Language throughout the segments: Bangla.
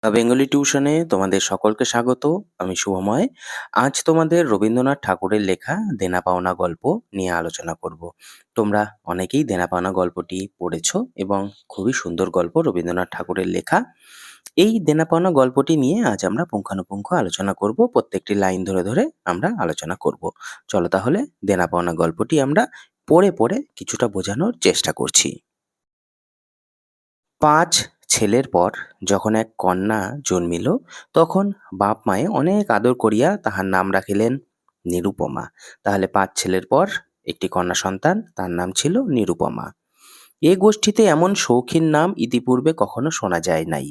বেঙ্গলি টিউশনে তোমাদের সকলকে স্বাগত। আমি শুভময়। আজ তোমাদের রবীন্দ্রনাথ ঠাকুরের লেখা দেনা পাওনা গল্প নিয়ে আলোচনা করব। তোমরা অনেকেই দেনা পাওনা গল্পটি পড়েছ এবং খুবই সুন্দর গল্প, রবীন্দ্রনাথ ঠাকুরের লেখা। এই দেনা পাওনা গল্পটি নিয়ে আজ আমরা পুঙ্খানুপুঙ্খ আলোচনা করব। প্রত্যেকটি লাইন ধরে ধরে আমরা আলোচনা করব। চলো তাহলে দেনা পাওনা গল্পটি আমরা পড়ে পড়ে কিছুটা বোঝানোর চেষ্টা করছি। ৫ ছেলের পর যখন এক কন্যা জন্মিল, তখন বাপ মায়ে অনেক আদর করিয়া তাহার নাম রাখিলেন নিরুপমা। তাহলে ৫ ছেলের পর একটি কন্যা সন্তান, তার নাম ছিল নিরুপমা। এ গোষ্ঠীতে এমন শৌখিন নাম ইতিপূর্বে কখনো শোনা যায় নাই।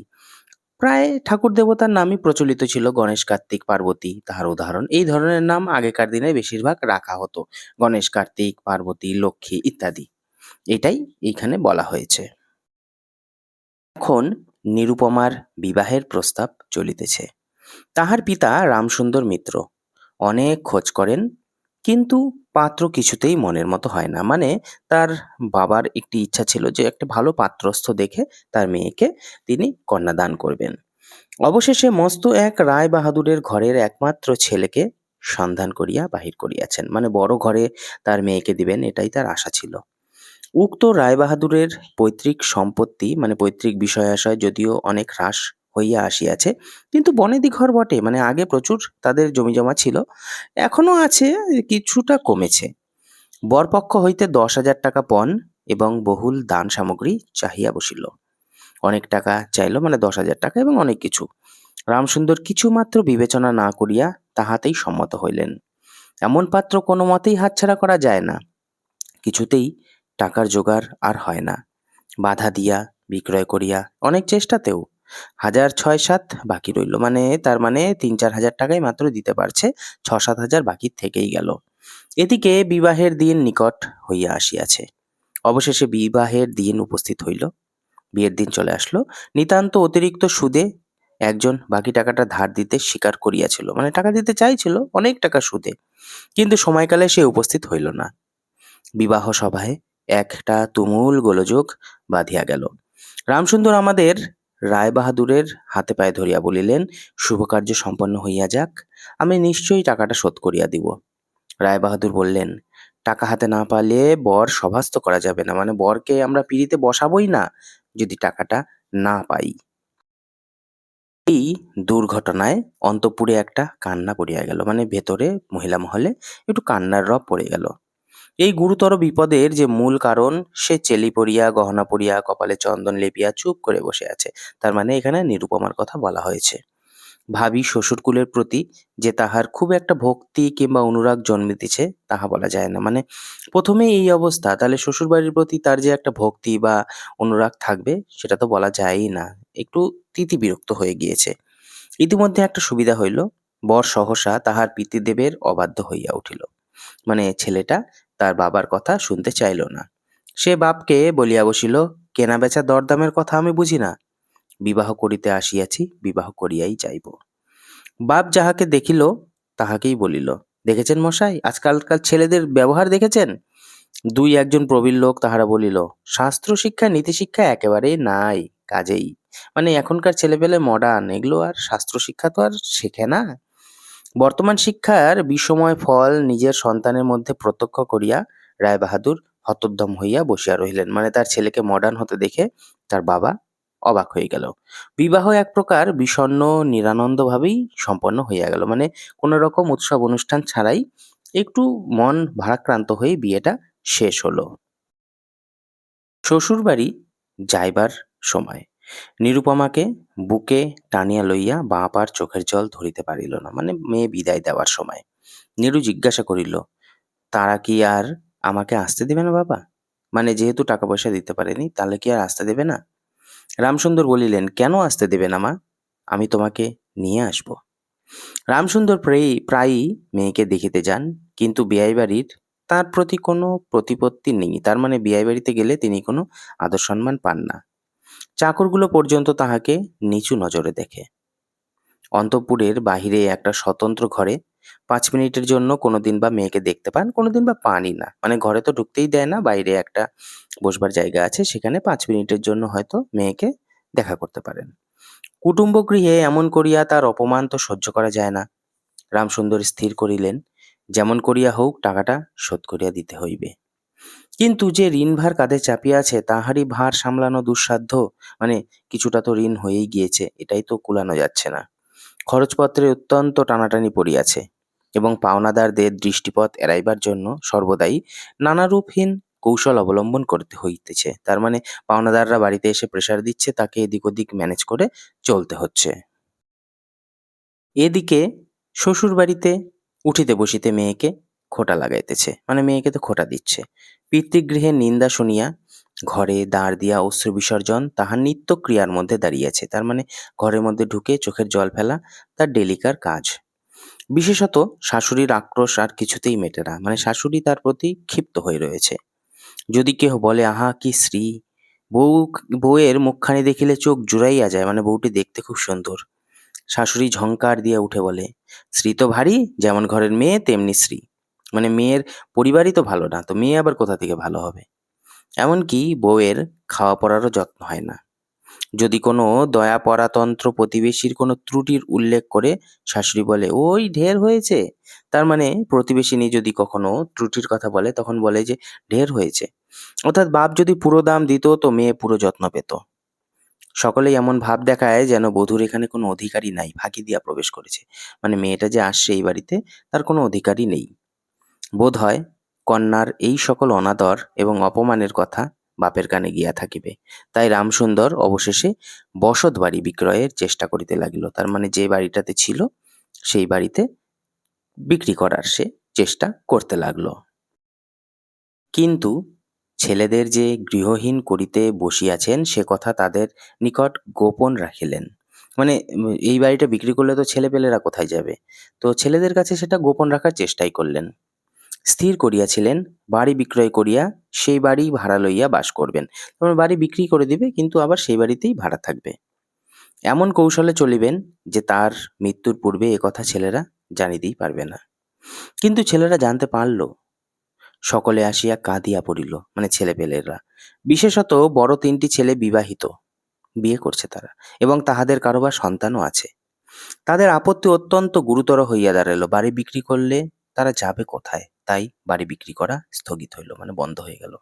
প্রায় ঠাকুর দেবতার নামই প্রচলিত ছিল, গণেশ, কার্তিক, পার্বতী তাহার উদাহরণ। এই ধরনের নাম আগেকার দিনে বেশিরভাগ রাখা হতো, গণেশ, কার্তিক, পার্বতী, লক্ষ্মী ইত্যাদি। এটাই এইখানে বলা হয়েছে। এখন নিরুপমার বিবাহের প্রস্তাব চলিতেছে। তাহার পিতা রামসুন্দর মিত্র অনেক খোঁজ করেন, কিন্তু পাত্র কিছুতেই মনের মতো হয় না। মানে তার বাবার একটি ইচ্ছা ছিল যে একটা ভালো পাত্রস্থ দেখে তার মেয়েকে তিনি কন্যাদান করবেন। অবশেষে মস্ত এক রায় বাহাদুরের ঘরের একমাত্র ছেলেকে সন্ধান করিয়া বাহির করিয়াছেন। মানে বড় ঘরে তার মেয়েকে দিবেন, এটাই তার আশা ছিল। উক্ত রায়বাহাদুরের পৈতৃক সম্পত্তি মানে পৈতৃক বিষয় আশয় যদিও অনেক হ্রাস হইয়া আসিয়াছে, কিন্তু বনেদি ঘর বটে, মানে আগে প্রচুর তাদের জমিজমা ছিল, এখনো আছে, কিছুটা কমেছে। বরপক্ষ হইতে ১০,০০০ টাকা পণ এবং বহুল দান সামগ্রী চাহিয়া বসিল। অনেক টাকা চাইল, মানে ১০,০০০ টাকা এবং অনেক কিছু। রামসুন্দর কিছুমাত্র বিবেচনা না করিয়া তাহাতেই সম্মত হইলেন। এমন পাত্র কোনো মতেই হাতছাড়া করা যায় না। কিছুতেই টাকার জোগাড় আর হয় না। বাধা দিয়া বিক্রয় করিয়া অনেক চেষ্টাতেও ১,০০০ ৬,৭ বাকি রইল। মানে তার মানে ৩-৪ হাজার টাকাই মাত্র দিতে পারছে, ৬-৭ হাজার বাকি থেকেই গেল। এদিকে বিবাহের দিন নিকট হইয়া আসিয়াছে। অবশেষে বিবাহের দিন উপস্থিত হইল। বিয়ের দিন চলে আসলো। নিতান্ত অতিরিক্ত সুদে একজন বাকি টাকাটা ধার দিতে স্বীকার করিয়াছিল, মানে টাকা দিতে চাইছিল অনেক টাকা সুদে, কিন্তু সময়কালে সে উপস্থিত হইল না। বিবাহ সভায় একটা তুমুল গোলযোগ বাধিয়া গেল। রামসুন্দর আমাদের রায়বাহাদুরের হাতে পায়ে ধরিয়া বলিলেন, শুভকার্য সম্পন্ন হইয়া যাক, আমি নিশ্চয়ই টাকাটা শোধ করিয়া দিব। রায়বাহাদুর বললেন, টাকা হাতে না পালে বর সভাস্থ করা যাবে না, মানে বরকে আমরা পিঁড়িতে বসাবই না যদি টাকাটা না পাই। এই দুর্ঘটনায় অন্তঃপুরে একটা কান্না পড়িয়া গেল, মানে ভেতরে মহিলা মহলে একটু কান্নার রব পড়ে গেল। এই গুরুতর বিপদের যে মূল কারণ, সে চেলি পরিয়া, গহনা পরিয়া, কপালে চন্দন লেপিয়া চুপ করে বসে আছে। তার মানে এখানে নিরুপমার কথা বলা হয়েছে। ভাবী শ্বশুরকুলের প্রতি যে তাহার খুব একটা ভক্তি কিংবা অনুরাগ জন্মিতেছে তাহা বলা যায় না। মানে প্রথমে এই অবস্থা, তাহলে শ্বশুরবাড়ির প্রতি তার যে একটা ভক্তি বা অনুরাগ থাকবে সেটা তো বলা যায়ই না। একটু তিতিবিরক্ত হয়ে গিয়েছে। ইতিমধ্যে একটা সুবিধা হইল, বর সহসা তাহার পিতৃদেবের অবাধ্য হইয়া উঠিল। মানে ছেলেটা তার বাবার কথা শুনতে চাইল না। সে বাপকে বলিয়া বসিল, কেনাবেচা দরদামের কথা আমি বুঝি না, বিবাহ করিতে আসিয়াছি, বিবাহ করিয়াই যাইব। বাপ যাহাকে দেখিল তাহাকেই বলিল, দেখেছেন মশাই, আজকালকার ছেলেদের ব্যবহার দেখেছেন? দুই একজন প্রবীণ লোক তাহারা বলিল, শাস্ত্র শিক্ষা নীতি শিক্ষা একেবারেই নাই, কাজেই মানে এখনকার ছেলেপেলে মডার্ন, এগুলো আর শাস্ত্র শিক্ষা তো আর শেখে না। বর্তমান শিক্ষার বিষময় ফল নিজের সন্তানের মধ্যে প্রত্যক্ষ করিয়া রায়বাহাদুর হতোদ্যম হইয়া বসিয়া রহিলেন। মানে তার ছেলেকে মডার্ন হতে দেখে তার বাবা অবাক হয়ে গেল। বিবাহ এক প্রকার বিষণ্ণ নিরানন্দ ভাবেই সম্পন্ন হইয়া গেল। মানে কোনো রকম উৎসব অনুষ্ঠান ছাড়াই একটু মন ভারাক্রান্ত হয়ে বিয়েটা শেষ হলো। শ্বশুরবাড়ি যাইবার সময় নিরুপমাকে বুকে টানিয়া লইয়া বাঁ পার চোখের জল ধরিতে পারিল না। মানে মেয়ে বিদায় দেওয়ার সময় নীরু জিজ্ঞাসা করিল, তারা কি আর আমাকে আসতে দেবে না বাবা? মানে যেহেতু টাকা পয়সা দিতে পারেনি, তাহলে কি আর আসতে দেবে না? রামসুন্দর বলিলেন, কেন আসতে দেবে না মা? আমি তোমাকে নিয়ে আসব। রামসুন্দর প্রায়ই মেয়েকে দেখিতে যান, কিন্তু বেয়াই বাড়ির তার প্রতি কোনো প্রতিপত্তি নেই। তার মানে বেয়াই বাড়িতে গেলে তিনি কোনো আদর সম্মান পান না। চাকরগুলো পর্যন্ত তাহাকে নিচু নজরে দেখে। অন্তঃপুরের বাহিরে একটা স্বতন্ত্র ঘরে ৫ মিনিটের জন্য কোনোদিন বা মেয়েকে দেখতে পান, কোনোদিন বা পানই না। মানে ঘরে তো ঢুকতেই দেয় না, বাইরে একটা বসবার জায়গা আছে, সেখানে ৫ মিনিটের জন্য হয়তো মেয়েকে দেখা করতে পারেন। কুটুম্ব গৃহে এমন করিয়া তার অপমান তো সহ্য করা যায় না। রামসুন্দর স্থির করিলেন, যেমন করিয়া হোক টাকাটা শোধ করিয়া দিতে হইবে। কিন্তু যে ঋণভার কাঁধে চাপিয়া আছে তাহারই ভার সামলানো দুঃসাধ্য। মানে কিছুটা তো ঋণ হয়েই গিয়েছে, এটাই তো কুলানো যাচ্ছে না। খরচপত্রে অত্যন্ত টানাটানি পড়িয়াছে এবং পাওনাদারদের দৃষ্টিপথ এড়াইবার জন্য সর্বদাই নানারূপহীন কৌশল অবলম্বন করতে হইতেছে। তার মানে পাওনাদাররা বাড়িতে এসে প্রেসার দিচ্ছে, তাকে এদিক ওদিক ম্যানেজ করে চলতে হচ্ছে। এদিকে শ্বশুর বাড়িতে উঠিতে বসিতে মেয়েকে খোঁটা লাগাইতেছে, মানে মেয়েকে তো খোঁটা দিচ্ছে। পিতৃগৃহের নিন্দা শুনিয়া ঘরে দাঁড় দিয়া অশ্রু বিসর্জন তাহার নিত্য ক্রিয়ার মধ্যে দাঁড়িয়েছে। তার মানে ঘরের মধ্যে ঢুকে চোখের জল ফেলা তার ডেলিকার কাজ। বিশেষত শাশুড়ির আক্রোশ আর কিছুতেই মেটে না, মানে শাশুড়ি তার প্রতি ক্ষিপ্ত হয়ে রয়েছে। যদি কেহ বলে, আহা কি শ্রী! বউ, বউয়ের মুখখানি দেখিলে চোখ জুড়াইয়া যায়, মানে বউটি দেখতে খুব সুন্দর। শাশুড়ি ঝংকার দিয়া উঠে বলে, শ্রী তো ভারী, যেমন ঘরের মেয়ে তেমনি শ্রী। মানে মেয়ের পরিবারই তো ভালো না, তো মেয়ে আবার কোথা থেকে ভালো হবে? এমনকি বউয়ের খাওয়া পরারও যত্ন হয় না। যদি কোনো দয়াপরাতন্ত্র প্রতিবেশীর কোনো ত্রুটির উল্লেখ করে শাশুড়ি বলে, ওই ঢের হয়েছে। তার মানে প্রতিবেশিনী যদি কখনো ত্রুটির কথা বলে তখন বলে যে ঢের হয়েছে। অর্থাৎ বাপ যদি পুরো দাম দিত তো মেয়ে পুরো যত্ন পেত। সকলেই এমন ভাব দেখায় যেন বধূর এখানে কোনো অধিকারই নাই, ফাঁকি দিয়া প্রবেশ করেছে। মানে মেয়েটা যে আসছে এই বাড়িতে তার কোনো অধিকারই নেই। বোধ হয় কন্যার এই সকল অনাদর এবং অপমানের কথা বাপের কানে গিয়া থাকিবে। তাই রামসুন্দর অবশেষে বসত বাড়ি বিক্রয়ের চেষ্টা করিতে লাগিল। তার মানে যে বাড়িটাতে ছিল সেই বাড়িতে বিক্রি করার সে চেষ্টা করতে লাগলো। কিন্তু ছেলেদের যে গৃহহীন করিতে বসিয়াছেন সে কথা তাদের নিকট গোপন রাখিলেন। মানে এই বাড়িটা বিক্রি করলে তো ছেলেপেলেরা কোথায় যাবে? তো ছেলেদের কাছে সেটা গোপন রাখার চেষ্টাই করলেন। স্থির করিয়াছিলেন বাড়ি বিক্রয় করিয়া সেই বাড়ি ভাড়া লইয়া বাস করবেন। তবে বাড়ি বিক্রি করে দিবে, কিন্তু আবার সেই বাড়িতেই ভাড়া থাকবে। এমন কৌশলে চলিবেন যে তার মৃত্যুর পূর্বে একথা ছেলেরা জানিতেই পারবে না। কিন্তু ছেলেরা জানতে পারল। সকলে আসিয়া কাঁদিয়া পড়িল, মানে ছেলেপেলেরা। বিশেষত বড় তিনটি ছেলে বিবাহিত, বিয়ে করছে তারা, এবং তাহাদের কারোবার সন্তানও আছে। তাদের আপত্তি অত্যন্ত গুরুতর হইয়া দাঁড়াইল। বাড়ি বিক্রি করলে তারা যাবে কোথায়? তাই বাড়ি বিক্রি করা স্থগিত হইল, মানে বন্ধ হয়ে গেল।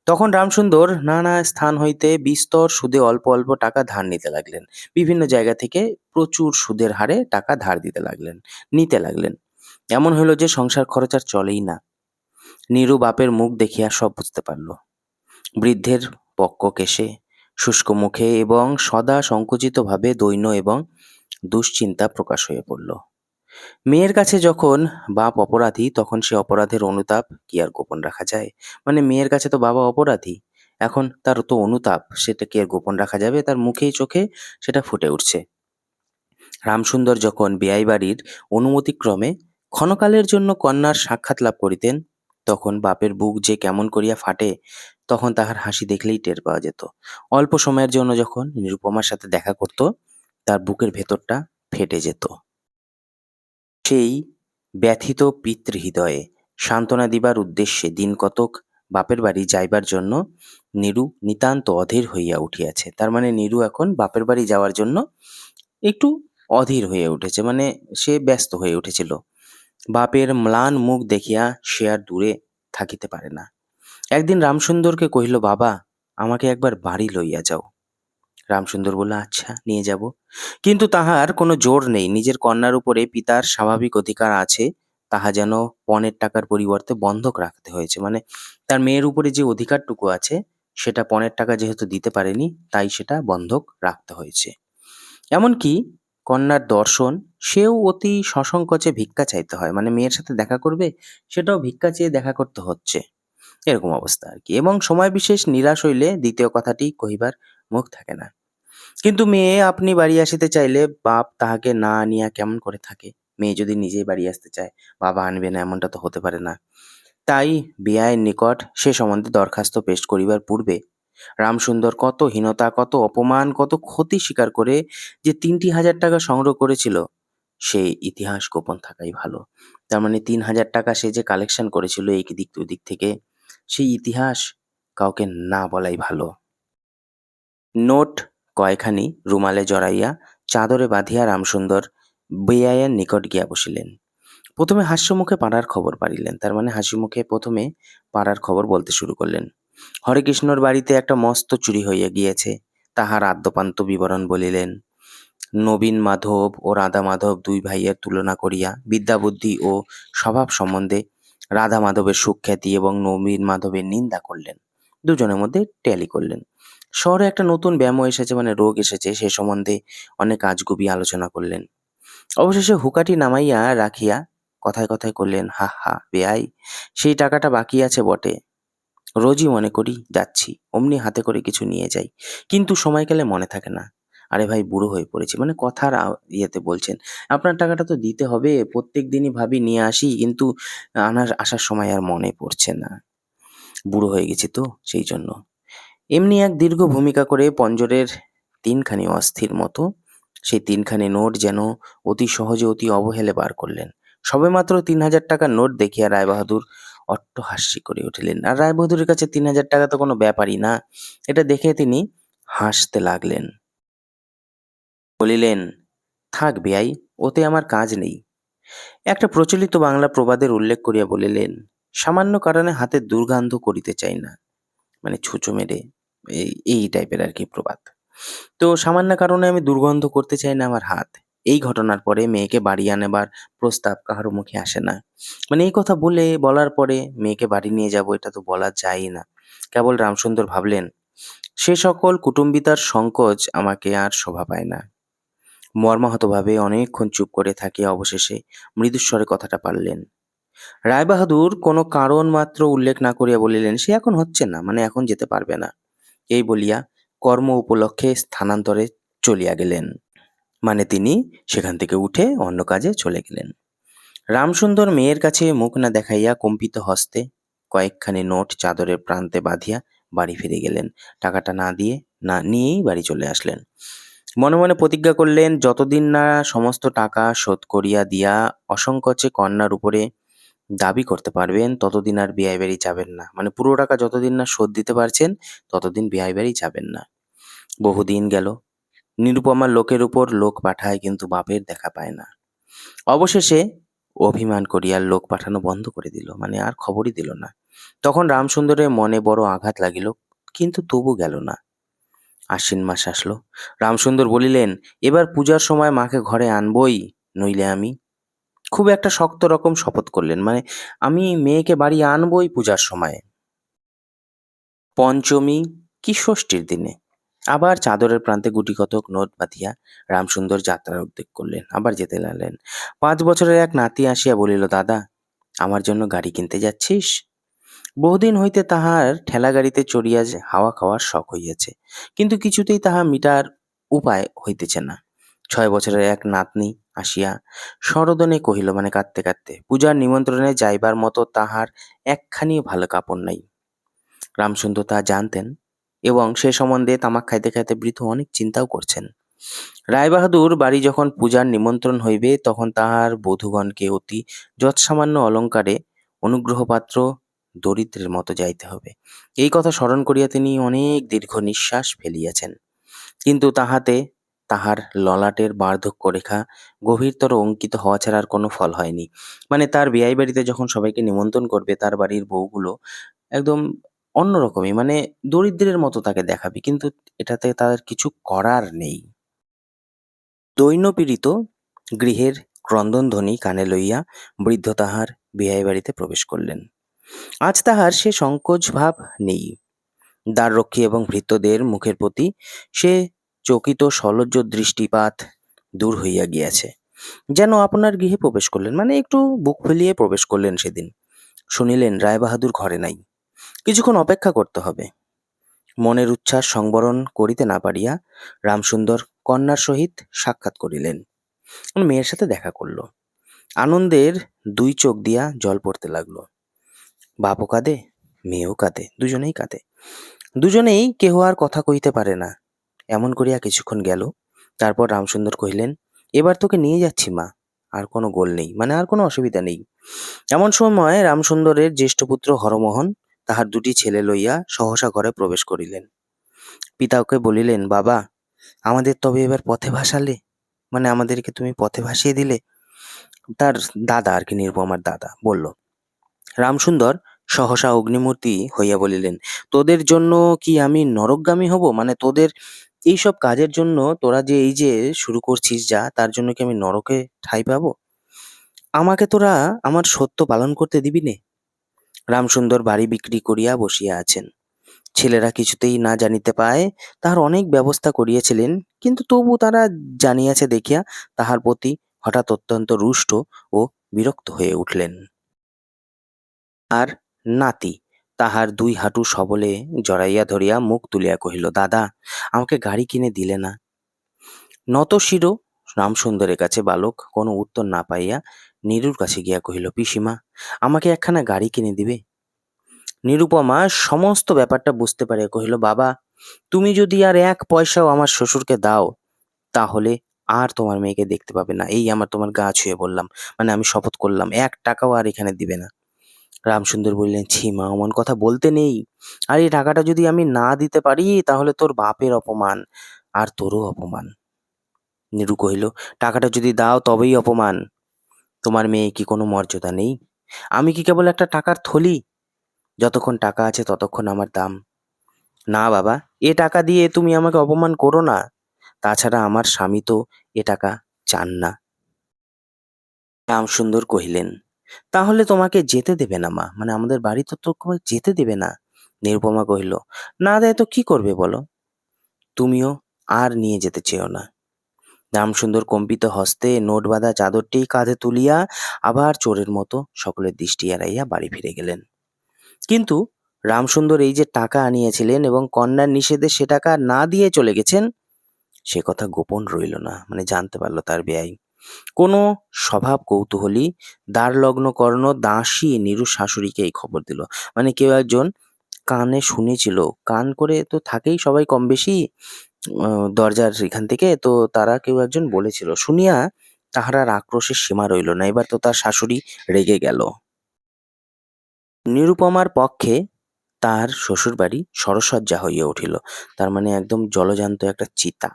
তখন রামসুন্দর নানা স্থান হইতে বিস্তর সুদে অল্প অল্প টাকা ধার নিতে লাগলেন। বিভিন্ন জায়গা থেকে প্রচুর সুদের হারে টাকা ধার নিতে লাগলেন। এমন হইল যে সংসার খরচ আর চলেই না। নীরু বাপের মুখ দেখিয়া সব বুঝতে পারল। বৃদ্ধের বক্ষ কেশে, শুষ্ক মুখে এবং সদা সংকুচিত ভাবে দৈন্য এবং দুশ্চিন্তা প্রকাশ হয়ে পড়ল। মেয়ের কাছে যখন বাপ অপরাধী তখন সে অপরাধের অনুতাপ কি আর গোপন রাখা যায়? মানে মেয়ের কাছে তো বাবা অপরাধী, এখন তার তো অনুতাপ সেটা কি আর গোপন রাখা যাবে? তার মুখেই চোখে সেটা ফুটে উঠছে। রামসুন্দর যখন বেয়াই বাড়ির অনুমতিক্রমে ক্ষণকালের জন্য কন্যার সাক্ষাৎ লাভ করিতেন তখন বাপের বুক যে কেমন করিয়া ফাটে তখন তাহার হাসি দেখলেই টের পাওয়া যেত। অল্প সময়ের জন্য যখন নিরুপমার সাথে দেখা করত তার বুকের ভেতরটা ফেটে যেত। সেই ব্যথিত পিতৃহৃদয়ে সান্ত্বনা দিবার উদ্দেশ্যে দিন কতক বাপের বাড়ি যাইবার জন্য নীরু নিতান্ত অধীর হইয়া উঠিয়াছে। তার মানে নীরু এখন বাপের বাড়ি যাওয়ার জন্য একটু অধীর হয়ে উঠেছে, মানে সে ব্যস্ত হয়ে উঠেছিল। বাপের ম্লান মুখ দেখিয়া সে আর দূরে থাকিতে পারে না। একদিন রামসুন্দরকে কহিল, বাবা, আমাকে একবার বাড়ি লইয়া যাও। রামসুন্দর বলল, আচ্ছা, নিয়ে যাব। কিন্তু তাহার কোনো জোর নেই। নিজের কন্যার উপরে পিতার স্বাভাবিক অধিকার আছে, তাহা যেন পণের টাকার পরিবর্তে বন্ধক রাখতে হয়েছে। মানে তার মেয়ের উপরে যে অধিকারটুকু আছে সেটা পণের টাকা যেহেতু দিতে পারেনি তাই সেটা বন্ধক রাখতে হয়েছে। এমনকি কন্যার দর্শন সেও অতি সসংকোচে ভিক্ষা চাইতে হয়, মানে মেয়ের সাথে দেখা করবে সেটাও ভিক্ষা চেয়ে দেখা করতে হচ্ছে, এরকম অবস্থা আর কি। এবং সময় বিশেষ নিরাশ হইলে দ্বিতীয় কথাটি কহিবার মুখ থাকে না। কিন্তু মেয়ে আপনি বাড়ি আসিতে চাইলে বাপ তাহাকে না আনিয়া কেমন করে থাকে? মেয়ে যদি নিজেই বাড়ি আসতে চায় বাবা আনবে না এমনটা তো হতে পারে না। তাই বেয়াইয়ের নিকট সে সম্বন্ধে দরখাস্ত পেশ করিবার পূর্বে রামসুন্দর কত হীনতা, কত অপমান, কত ক্ষতি স্বীকার করে যে 3,000 টাকা সংগ্রহ করেছিল সেই ইতিহাস গোপন থাকাই ভালো। তার মানে 3,000 টাকা সে যে কালেকশন করেছিল এই দিক ওদিক থেকে, সেই ইতিহাস কাউকে না বলাই ভালো। নোট কয়খানি রুমালে জড়াইয়া চাদরে বাঁধিয়া রামসুন্দর বেয়াইয়ের নিকট গিয়া বসিলেন। প্রথমে হাস্যমুখে পাড়ার খবর পাড়িলেন, তার মানে হাসি মুখে প্রথমে পাড়ার খবর বলতে শুরু করলেন। হরেকৃষ্ণর বাড়িতে একটা মস্ত চুরি হইয়া গিয়েছে, তাহার আদ্যপান্ত বিবরণ বলিলেন। নবীন মাধব ও রাধা মাধব দুই ভাইয়ের তুলনা করিয়া বিদ্যাবুদ্ধি ও স্বভাব সম্বন্ধে রাধা মাধবের সুখ্যাতি এবং নবীন মাধবের নিন্দা করলেন। দুজনের মধ্যে ট্যালি করলেন। শহরে একটা নতুন ব্যামো এসেছে, মানে রোগ এসেছে, সে সম্বন্ধে অনেক আজগুবি আলোচনা করলেন। অবশেষে হুকাটি নামাইয়া রাখিয়া কথায় কথায় করলেন, হা হা বেয়াই, সেই টাকাটা বাকি আছে বটে। রোজই মনে করি যাচ্ছি, অমনি হাতে করে কিছু নিয়ে যাই, কিন্তু সময়কালে মনে থাকে না। আরে ভাই, বুড়ো হয়ে পড়েছি, মানে কথার ইয়েতে বলছেন। আপনার টাকাটা তো দিতে হবে, প্রত্যেক দিনই ভাবি নিয়ে আসি, কিন্তু আসার সময় আর মনে পড়ছে না। বুড়ো হয়ে গেছি তো, সেই জন্য। এমনি এক দীর্ঘ ভূমিকা করে পঞ্জরের তিনখানি অস্থির মতো সেই তিনখানি নোট যেন অতি সহজে অতি অবহেলে বার করলেন। সবেমাত্র ৩,০০০ টাকার নোট দেখিয়া রায়বাহাদুর অট্টহাস্যি করে উঠিলেন। আর রায়বাহাদুরের কাছে ৩,০০০ টাকা তো কোনো ব্যাপারই না। এটা দেখে তিনি হাসতে লাগলেন। বলিলেন, থাক বেয়াই, ওতে আমার কাজ নেই। একটা প্রচলিত বাংলা প্রবাদের উল্লেখ করিয়া বলিলেন, সামান্য কারণে হাতের দুর্গন্ধ করিতে চাই না। মানে ছুঁচো মেরে এই টাইপের আর কি প্রবাদ। তো সামান্য কারণে আমি দুর্গন্ধ করতে চাই না আমার হাত। এই ঘটনার পরে মেয়েকে বাড়ি আনবার প্রস্তাব কাহারও মুখে আসে না। মানে এই কথা বলার পরে মেয়েকে বাড়ি নিয়ে যাব, এটা তো বলা যায়ই না। কেবল রামসুন্দর ভাবলেন, সে সকল কুটুম্বিতার সংকোচ আমাকে আর শোভা পায় না। মর্মাহতভাবে অনেকক্ষণ চুপ করে থাকিয়া অবশেষে মৃদুস্বরে কথাটা পারলেন। রায়বাহাদুর কোনো কারণ মাত্র উল্লেখ না করিয়া বলিলেন, সে এখন হচ্ছে না, মানে এখন যেতে পারবে না। এই বলিয়া কর্ম উপলক্ষে স্থানান্তরে চলিয়া গেলেন। মানে তিনি সেখান থেকে উঠে অন্য কাজে চলে গেলেন। রামসুন্দর মেয়ের কাছে মুখ না দেখাইয়া কম্পিত হস্তে কয়েকখানি নোট চাদরের প্রান্তে বাঁধিয়া বাড়ি ফিরে গেলেন। টাকাটা না নিয়েই বাড়ি চলে আসলেন। মনে মনে প্রতিজ্ঞা করলেন, যতদিন না সমস্ত টাকা শোধ করিয়া দিয়া অসংকোচে কন্যার উপরে দাবি করতে পারবেন, ততদিন আর বিয়ে বাড়ি যাবেন না। মানে পুরো টাকা যতদিন না শোধ দিতে পারছেন, ততদিন বিয়ে বাড়ি যাবেন না। বহুদিন গেল। নিরুপমা লোকের উপর লোক পাঠায়, কিন্তু বাপের দেখা পায় না। অবশেষে অভিমান করিয়া লোক পাঠানো বন্ধ করে দিল, মানে আর খবরই দিল না। তখন রামসুন্দরের মনে বড় আঘাত লাগিল, কিন্তু তবু গেল না। আশ্বিন মাস আসলো। রামসুন্দর বলিলেন, এবার পূজার সময় মাকে ঘরে আনবই, নইলে আমি। খুব একটা শক্ত রকম শপথ করলেন, মানে আমি মেয়েকে বাড়ি আনবই পূজার সময়, পঞ্চমী কি ষষ্ঠীর দিনে। আবার চাদরের প্রান্তে গুটিকতক নোট বাঁধিয়া রামসুন্দর যাত্রার উদ্যোগ করলেন, আবার যেতে লাগলেন। ৫ বছরের এক নাতি আসিয়া বলিল, দাদা, আমার জন্য গাড়ি কিনতে যাচ্ছিস? বহুদিন হইতে তাহার ঠেলা গাড়িতে চড়িয়া হাওয়া খাওয়ার শখ হইয়াছে, কিন্তু কিছুতেই তাহা মিটার উপায় হইতেছে না। ৬ বছরের এক নাতনি আসিয়া সরোদনে কহিল, মানে কাঁদতে কাঁদতে, পূজার নিমন্ত্রণে যাইবার মতো তাহার একখানিও ভালো কাপড় নাই। রামসুন্দর তা জানতেন এবং সে সম্বন্ধে তামাক খাইতে খাইতে বৃথ অনেক চিন্তাও করছেন। রায়বাহাদুর বাড়ি যখন পূজার নিমন্ত্রণ হইবে, তখন তাহার বধূগণকে অতি যৎসামান্য অলঙ্কারে অনুগ্রহপাত্র দরিদ্রের মতো যাইতে হবে। এই কথা স্মরণ করিয়া তিনি অনেক দীর্ঘ নিঃশ্বাস ফেলিয়াছেন, কিন্তু তাহাতে তাহার ললাটের বার্ধক্য রেখা গভীরতর অঙ্কিত হওয়া ছাড়া আর কোনো ফল হয়নি। মানে তার বিয়ে বাড়িতে যখন সবাইকে নিমন্ত্রণ করবে, তার বাড়ির বউগুলো একদম অন্যরকমই, মানে দরিদ্রের মতো তাকে দেখাবে, কিন্তু এটাতে তার কিছু করার নেই। দৈন্যপীড়িত গৃহের ক্রন্দনধ্বনি কানে লইয়া বৃদ্ধ তাহার বিয়ে বাড়িতে প্রবেশ করলেন। আজ তাহার সে সংকোচ ভাব নেই। দ্বাররক্ষী এবং ভৃত্যদের মুখের প্রতি সে চকিত সলজ্জ দৃষ্টিপাত দূর হইয়া গিয়াছে। যেন আপনার গৃহে প্রবেশ করলেন, মানে একটু বুক ফুলিয়ে প্রবেশ করলেন সেদিন। শুনিলেন রায়বাহাদুর ঘরে নাই, কিছুক্ষণ অপেক্ষা করতে হবে। মনের উচ্ছ্বাস সংবরণ করিতে না পারিয়া রামসুন্দর কন্যার সহিত সাক্ষাৎ করিলেন, মেয়ের সাথে দেখা করল। আনন্দের দুই চোখ দিয়া জল পড়তে লাগলো। বাপও কাঁদে, মেয়েও কাঁদে, দুজনেই কাঁদে। দুজনেই কেহ আর কথা কইতে পারে না। এমন করিয়া কিছুক্ষণ গেল। তারপর রামসুন্দর কহিলেন, এবার তোকে নিয়ে যাচ্ছি মা, আর কোনো গোল নেই, মানে আর কোনো অসুবিধা নেই। এমন সময় রামসুন্দরের জ্যেষ্ঠ পুত্র হরমোহন তাহার দুটি ছেলে লইয়া সহসা ঘরে প্রবেশ করিলেন। পিতাকে বলিলেন, বাবা, আমাদের তবে এবার পথে ভাসালে, মানে আমাদেরকে তুমি পথে ভাসিয়ে দিলে। তার দাদা আর কি, নিরুপমার দাদা বলল। রামসুন্দর সহসা অগ্নিমূর্তি হইয়া বলিলেন, তোদের জন্য কি আমি নরকগামী হব? মানে তোদের এইসব কাজের জন্য, তোরা যে এই যে শুরু করছিস যা, তার জন্য কি আমি নরকে ঠাঁই পাবো? আমাকে তোরা আমার সত্য পালন করতে দিবি নে? রামসুন্দর বাড়ি বিক্রি করিয়া বসিয়া আছেন। ছেলেরা কিছুতেই না জানিতে পায় তাহার অনেক ব্যবস্থা করিয়াছিলেন, কিন্তু তবু তারা জানিয়াছে দেখিয়া তাহার প্রতি হঠাৎ অত্যন্ত রুষ্ট ও বিরক্ত হয়ে উঠলেন। আর নাতি তাহার দুই হাঁটু সবলে জড়াইয়া ধরিয়া মুখ তুলিয়া কহিল, দাদা, আমাকে গাড়ি কিনে দিলে না? নতশির রামসুন্দরের কাছে বালক কোনো উত্তর না পাইয়া নীরুর কাছে গিয়া কহিল, পিসিমা, আমাকে একখানা গাড়ি কিনে দিবে? নিরুপমা সমস্ত ব্যাপারটা বুঝতে পারিয়া কহিল, বাবা, তুমি যদি আর এক পয়সাও আমার শ্বশুরকে দাও, তাহলে আর তোমার মেয়েকে দেখতে পাবে না। এই আমার তোমার গা ছুঁয়ে বললাম, মানে আমি শপথ করলাম, 1 টাকাও আর এখানে দিবে না। রামসুন্দর বললেন, ছি মা, অমন কথা বলতে নেই। আর এই টাকাটা যদি আমি না দিতে পারি, তাহলে তোর বাপের অপমান, আর তোরও অপমান। নীরু কহিল, টাকাটা যদি দাও তবেই অপমান। তোমার মেয়ে কি কোনো মর্যাদা নেই? আমি কি কেবল একটা টাকার থলি? যতক্ষণ টাকা আছে ততক্ষণ আমার দাম। না বাবা, এ টাকা দিয়ে তুমি আমাকে অপমান করো না। তাছাড়া আমার স্বামী তো এ টাকা চান না। রামসুন্দর কহিলেন, তাহলে তোমাকে যেতে দেবে না মা, মানে আমাদের বাড়ি তো তোমাকে যেতে দেবে না। নিরুপমা কহিল, না দেয় তো কি করবে বলো? তুমিও আর নিয়ে যেতে চেও না। রামসুন্দর কম্পিত হস্তে নোট বাঁধা চাদরটি কাঁধে তুলিয়া আবার চোরের মতো সকলের দৃষ্টি এড়াইয়া বাড়ি ফিরে গেলেন। কিন্তু রামসুন্দর এই যে টাকা আনিয়াছিলেন এবং কন্যার নিষেধে সে টাকা না দিয়ে চলে গেছেন, সে কথা গোপন রইল না, মানে জানতে পারল তার বেয়াই। কোনো স্বভাব কৌতূহলী দ্বারলগ্ন কর্ণ দাসী নীরুর শাশুড়িকে এই খবর দিল। মানে কেউ একজন কানে শুনেছিল, কান করে তো থাকেই সবাই কম বেশি দরজার এখান থেকে, তো তারা কেউ একজন বলেছিল শুনিয়া তাহার আর আক্রোশের সীমা রইল না। এবার তো তার শাশুড়ি রেগে গেল। নিরুপমার পক্ষে তার শ্বশুরবাড়ি সরসজ্জা হইয়া উঠিল, তার মানে একদম জলজান্ত একটা চিতা।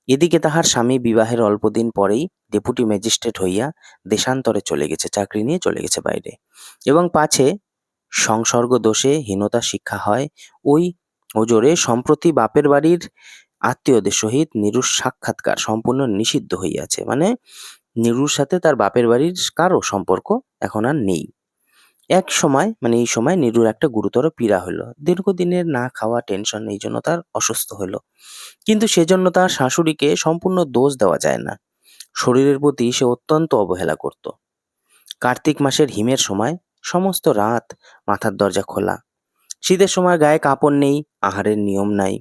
এদিকে তাহার স্বামী বিবাহের অল্পদিন পরেই ডেপুটি ম্যাজিস্ট্রেট হইয়া দেশান্তরে চলে গেছে, চাকরি নিয়ে চলে গেছে বাইরে। এবং পাছে সংসর্গ দোষে হীনতা শিক্ষা হয়, ওই ওজোরে সম্প্রতি বাপের বাড়ির আত্মীয়দের সহিত নীরুর সাক্ষাৎকার সম্পূর্ণ নিষিদ্ধ হইয়াছে। মানে নীরুর সাথে তার বাপের বাড়ির কারো সম্পর্ক এখন আর নেই। এক সময়, মানে এই সময় নীরুর একটা গুরুতর পীড়া হলো। দীর্ঘদিনের না খাওয়া টেনশন, এই জন্য তার অসুস্থ হলো। কিন্তু সেজন্য তার শাশুড়িকে সম্পূর্ণ দোষ দেওয়া যায় না। শরীরের প্রতি সে অত্যন্ত অবহেলা করত। কার্তিক মাসের হিমের সময় সমস্ত রাত মাথার দরজা খোলা। শীতের সময় গায়ে কাপড় নেই, আহারের নিয়ম নাই।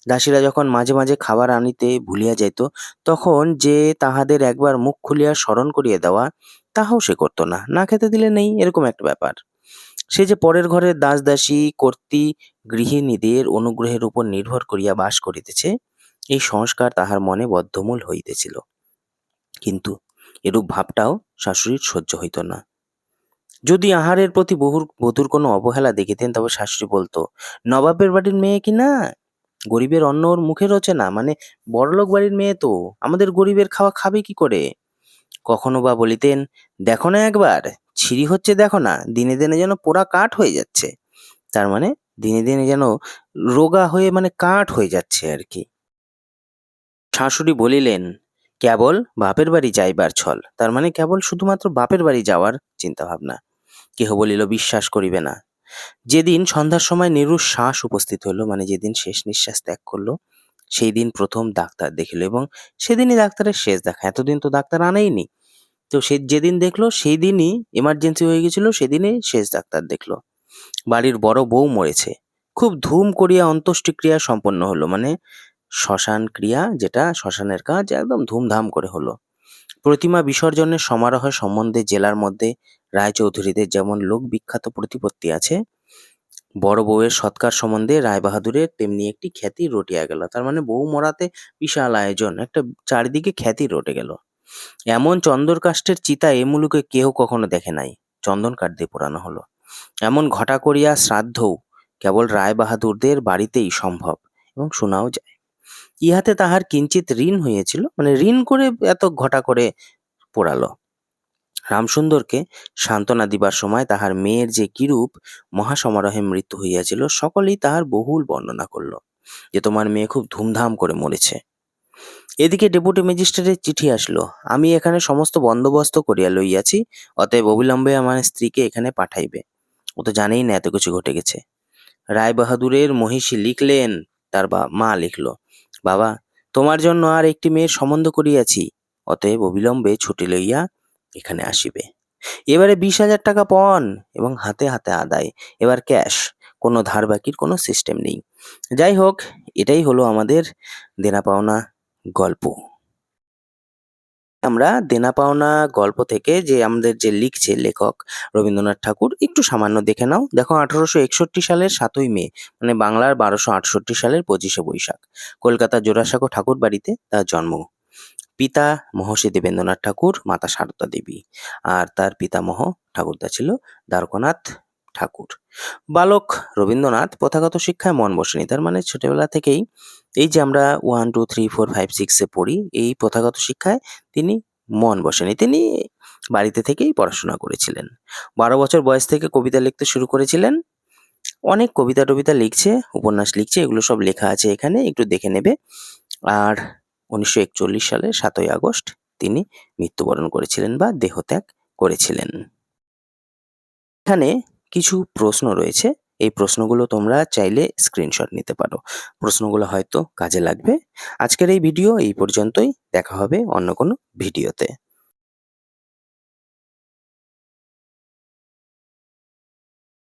দাসীরা যখন মাঝে মাঝে খাবার আনিতে ভুলিয়া যাইত, তখন যে তাহাদের একবার মুখ খুলিয়া স্মরণ করিয়ে দেওয়া, তাহাও সে করতো না। না খেতে দিলে নেই, এরকম একটা ব্যাপার। সে যে পরের ঘরের দাসদাসী কর্ত্রী গৃহিণীদের অনুগ্রহের উপর নির্ভর করিয়া বাস করিতেছে, এই সংস্কার তাহার মনে বদ্ধমূল হইতেছিল। কিন্তু এরূপ ভাবটাও শাশুড়ির সহ্য হইত না। যদি আহারের প্রতি বধূর কোনো অবহেলা দেখিতেন, তবে শাশুড়ি বলতো, নবাবের বাড়ির মেয়ে কি না, গরিবের অন্ন ওর মুখে রোচে না, মানে বড়লোক বাড়ির মেয়ে তো, আমাদের গরিবের খাওয়া খাবে কি করে? কখনো বা বলিতেন, দেখো না একবার, ছিঁড়ি হচ্ছে দেখো না, দিনে দিনে যেন পোড়া কাঠ হয়ে যাচ্ছে। তার মানে দিনে দিনে যেন রোগা হয়ে, মানে কাঠ হয়ে যাচ্ছে আর কি। শাশুড়ি বলিলেন, কেবল বাপের বাড়ি যাইবার ছল, তার মানে কেবল শুধুমাত্র বাপের বাড়ি যাওয়ার চিন্তা ভাবনা। কেহ বলিল, বিশ্বাস করিবে না। যেদিন সন্ধ্যার সময় নীরুর শ্বাস উপস্থিত হলো, মানে যেদিন শেষ নিঃশ্বাস ত্যাগ করলো, সেই দিন প্রথম ডাক্তার দেখিল, এবং সেদিনই ডাক্তারের শেষ দেখা। এতদিন তো ডাক্তার আনেইনি। তো সে যেদিন দেখলো সেই দিনই এমার্জেন্সি হয়ে গেছিল, সেদিনই শেষ ডাক্তার দেখলো। বাড়ির বড় বউ মরেছে। খুব ধুম করিয়া অন্ত্যেষ্টিক্রিয়া সম্পন্ন হলো, মানে শ্মশান ক্রিয়া, যেটা শ্মশানের কাজ, একদম ধুমধাম করে হলো। প্রতিমা বিসর্জনের সমারোহ সম্বন্ধে জেলার মধ্যে রায়চৌধুরীদের যেমন লোক বিখ্যাত প্রতিপত্তি আছে, বড় বউয়ের সৎকার সম্বন্ধে রায়বাহাদুরের তেমনি একটি খ্যাতি রটিয়া গেল। তার মানে বউ মরাতে বিশাল আয়োজন, একটা চারিদিকে খ্যাতি রটে গেল। এমন চন্দরকাষ্ঠের চিতা এ মুলুকে কেহ কখনো দেখে নাই। চন্দন কাঠ দিয়ে পোড়ানো হলো। এমন ঘটা করিয়া শ্রাদ্ধও কেবল রায়বাহাদুরদের বাড়িতেই সম্ভব, এবং শোনাও যায়। ইহাতে তাহার কিঞ্চিৎ ঋণ হইয়াছিল, মানে ঋণ করে এত ঘটা করে পোড়ালো। রামসুন্দরকে সান্ত্বনা দিবার সময় তাহার মেয়ের যে কিরূপ মহাসমারোহে মৃত্যু হইয়াছিল সকলেই তাহার বহুল বর্ণনা করল, যে তোমার মেয়ে খুব ধুমধাম করে মরেছে। এদিকে ডেপুটি ম্যাজিস্ট্রেটের চিঠি আসলো, আমি এখানে সমস্ত বন্দোবস্ত করিয়া লইয়াছি, অতএব অবিলম্বে আমার স্ত্রীকে এখানে পাঠাইবে। ও তো জানেই না এত কিছু ঘটে গেছে। রায়বাহাদুরের মহিষী লিখলেন, তার মা লিখল, বাবা, তোমার জন্য আর একটি মেয়ের সম্বন্ধ করিয়াছি, অতএব অবিলম্বে ছুটি লইয়া এখানে আসিবে। এবারে 20,000 টাকা পণ এবং হাতে হাতে আদায়, এবার ক্যাশ, কোনো ধার বাকির কোনো সিস্টেম নেই। যাই হোক, এটাই হলো আমাদের দেনা পাওনা গল্প। আমরা দেনা পাওনা গল্প থেকে যে আমাদের যে লিখছে লেখক রবীন্দ্রনাথ ঠাকুর, একটু সামান্য দেখে নাও। দেখো, 1861 সালের 7ই মে, মানে বাংলার 1268 সালের 25শে বৈশাখ, কলকাতার জোড়াসাঁকো ঠাকুর বাড়িতে তার জন্ম। পিতা মহর্ষি দেবেন্দ্রনাথ ঠাকুর, মাতা সারদা দেবী, আর তার পিতামহ ঠাকুরদা ছিল দ্বারকানাথ ঠাকুর। বালক রবীন্দ্রনাথ প্রথাগত শিক্ষায় মন বসেনি, তার মানে ছোটবেলা থেকেই এই যে আমরা 1, 2, 3, 4, 5, 6 পড়ি, এই প্রথাগত শিক্ষায় তিনি মন বসেনি। তিনি বাড়িতে থেকেই পড়াশোনা করেছিলেন। 12 বছর বয়স থেকে কবিতা লিখতে শুরু করেছিলেন। অনেক কবিতা টবিতা লিখছে, উপন্যাস লিখছে, এগুলো সব লেখা আছে এখানে, একটু দেখে নেবে। আর 1941 সালের 7ই আগস্ট তিনি মৃত্যুবরণ করেছিলেন বা দেহত্যাগ করেছিলেন। এখানে কিছু প্রশ্ন রয়েছে, এই প্রশ্নগুলো তোমরা চাইলে স্ক্রিনশট নিতে পারো, প্রশ্নগুলো হয়তো কাজে লাগবে। আজকের এই ভিডিও এই পর্যন্তই, দেখা হবে অন্য কোনো ভিডিওতে।